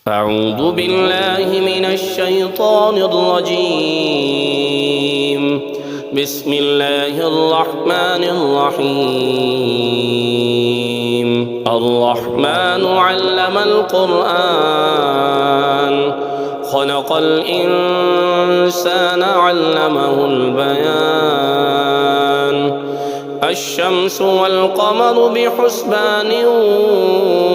أعوذ بالله من الشيطان الرجيم. بسم الله الرحمن الرحيم. الرحمن علم القرآن خلق الإنسان علمه البيان. الشمس والقمر بحسبان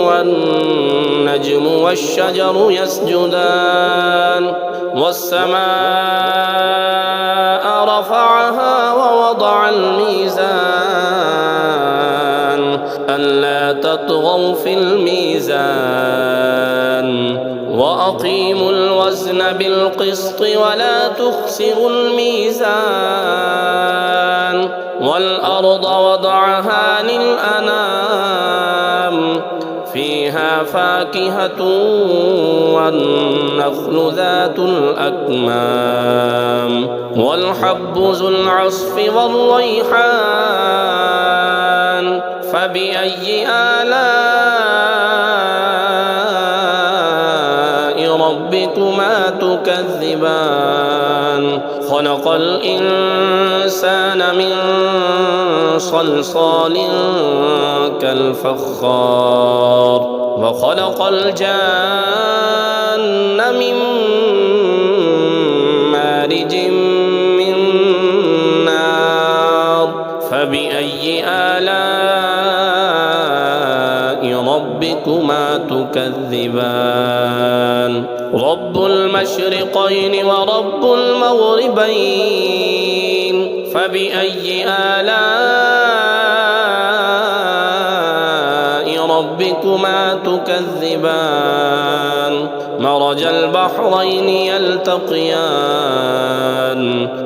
والنجم والشجر يسجدان. والسماء رفعها ووضع الميزان ألا تطغوا في الميزان وأقيموا الوزن بالقسط ولا تخسروا الميزان. والأرض وضعها للأنام فيها فاكهة والنخل ذات الأكمام والحب ذو العصف والريحان. فبأي آلاء ربكما تكذبان؟ خلق الإنسان من صلصال كالفخار وخلق الجان من مارج من نار. فبأي آلاء ربكما تكذبان؟ رب المشرقين ورب المغربين. فبأي آلاء ربكما تكذبان؟ مرج البحرين يلتقيان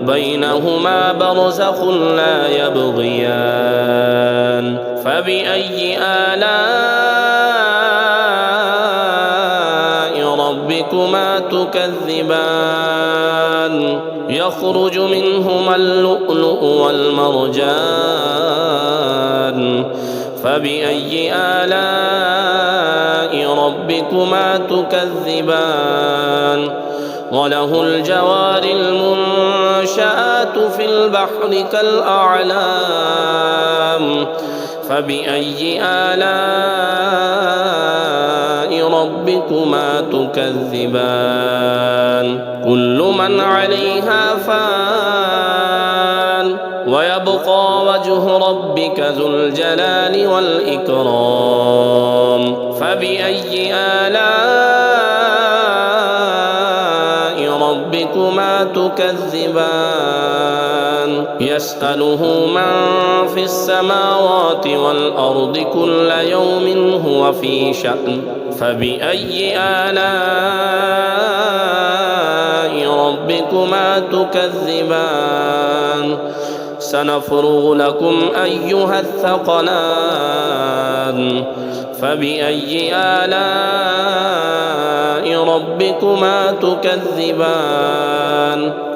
بينهما برزخ لا يبغيان. فبأي آلاء ربكما تكذبان؟ يخرج منهما اللؤلؤ والمرجان. فبأي آلاء ربكما تكذبان؟ وله الجوار المنشآت في البحر كالأعلام. فبأي آلاء ربكما تكذبان؟ كل من عليها فان ويبقى وجه ربك ذو الجلال والإكرام. فبأي آلاء ربكما تكذبان؟ يسأله من في السماوات والأرض كل يوم هو في شأن. فبأي آلاء ربكما تكذبان؟ سنفرغ لكم أيها الثقلان. فبأي آلاء ربكما تكذبان؟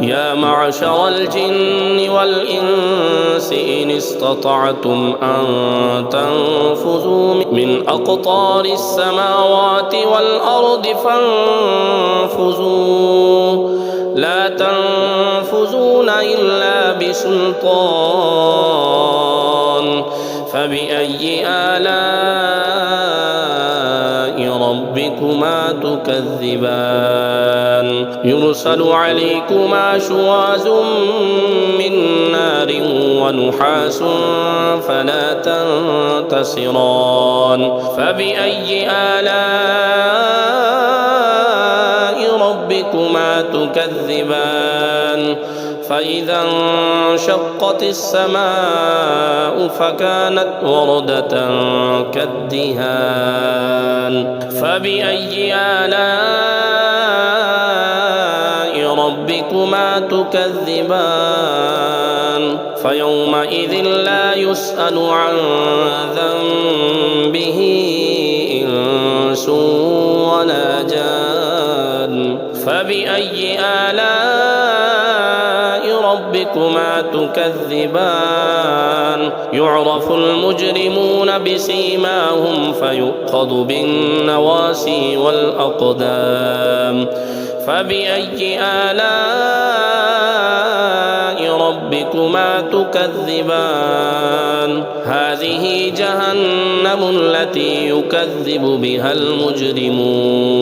يا معشر الجن والإنس إن استطعتم أن تنفذوا من أقطار السماوات والأرض فانفذوا لا تنفذون إلا بسلطان. فبأي آلاء ربكما تكذبان؟ يرسل عليكما شواظ من نار ونحاس فلا تنتصران. فبأي آلاء ربكما تكذبان؟ فإذا انشقت السماء فكانت وردة كالدهان. فبأي آلاء ربكما تكذبان؟ فيومئذ لا يسأل عن ذنبه إنس ولا جان. فبأي آلاء ربكما تكذبان يعرف المجرمون بسيماهم فيؤخذ بالنواسي والأقدام فبأي آلاء ربكما تكذبان هذه جهنم التي يكذب بها المجرمون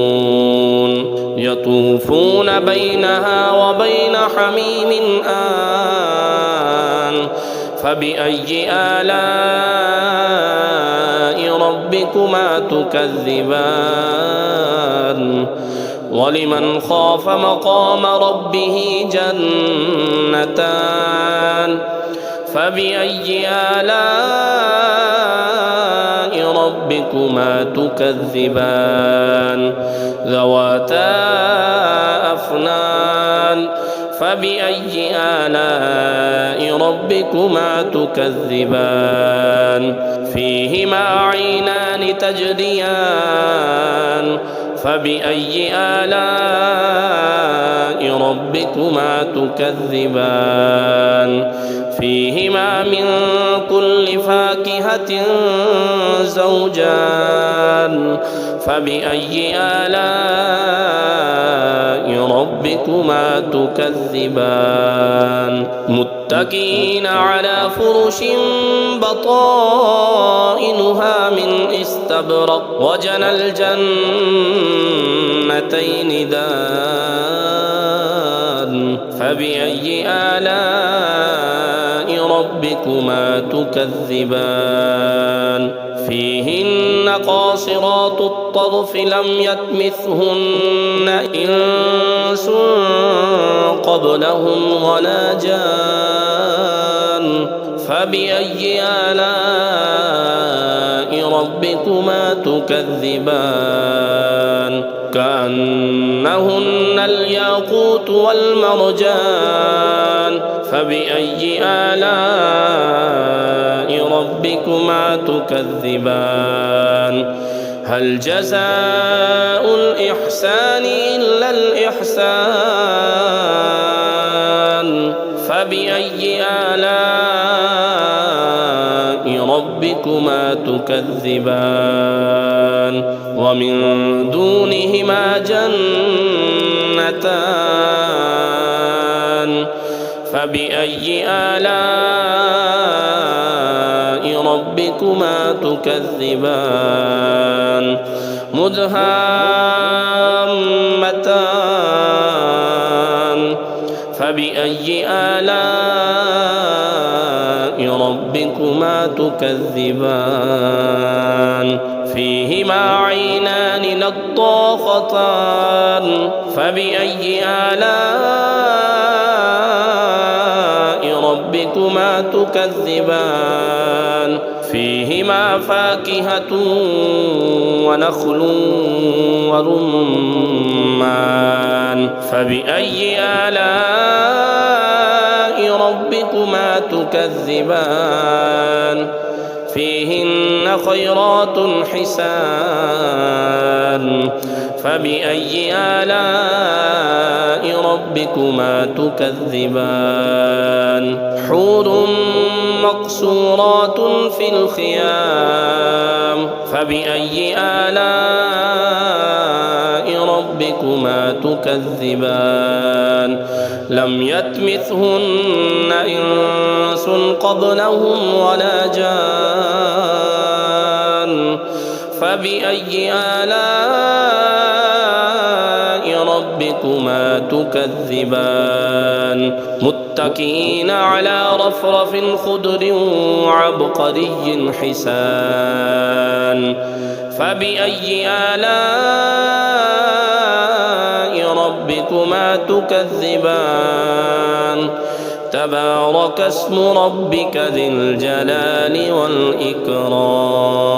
يطوفون بينها وبين حميم آن فبأي آلاء ربكما تكذبان ولمن خاف مقام ربه جنتان فبأي آلاء ربكما تكذبان ذواتا أفنان فبأي آلاء ربكما تكذبان فيهما عينان تجريان فبأي آلاء ربكما تكذبان فيهما من كل فاكهة زوجان فبأي آلاء ربكما تكذبان متكئين على فرش بطائنها من استبرق وجنى الجنتين دان فبأي آلاء ربكما تكذبان فيهن قاصرات الطرف لم يطمثهن إنس قبلهم ولا جان فبأي آلاء ربكما تكذبان كأنهن الياقوت والمرجان فبأي آلاء ربكما تكذبان هل جزاء الإحسان إلا الإحسان فبأي آلاء ربكما تكذبان ومن دونهما جنتان فبأي آلاء ربكما تكذبان مدهامتان فبأي آلاء ربكما تكذبان فيهما عينان نضاختان فبأي آلاء ربكما تكذبان فيهما فاكهة ونخل ورمان فبأي آلاء ربكما تكذبان فيهن خيرات حسان فبأي آلاء ربكما تكذبان حور مقصورات في الخيام فبأي آلاء ربكما تكذبان لم يطمثهن إنس قبلهم ولا جان فبأي آلاء ربكما تكذبان متكئين على رفرف خضر وعبقري حسان فبأي آلاء ربكما تكذبان تبارك اسم ربك ذي الجلال والإكرام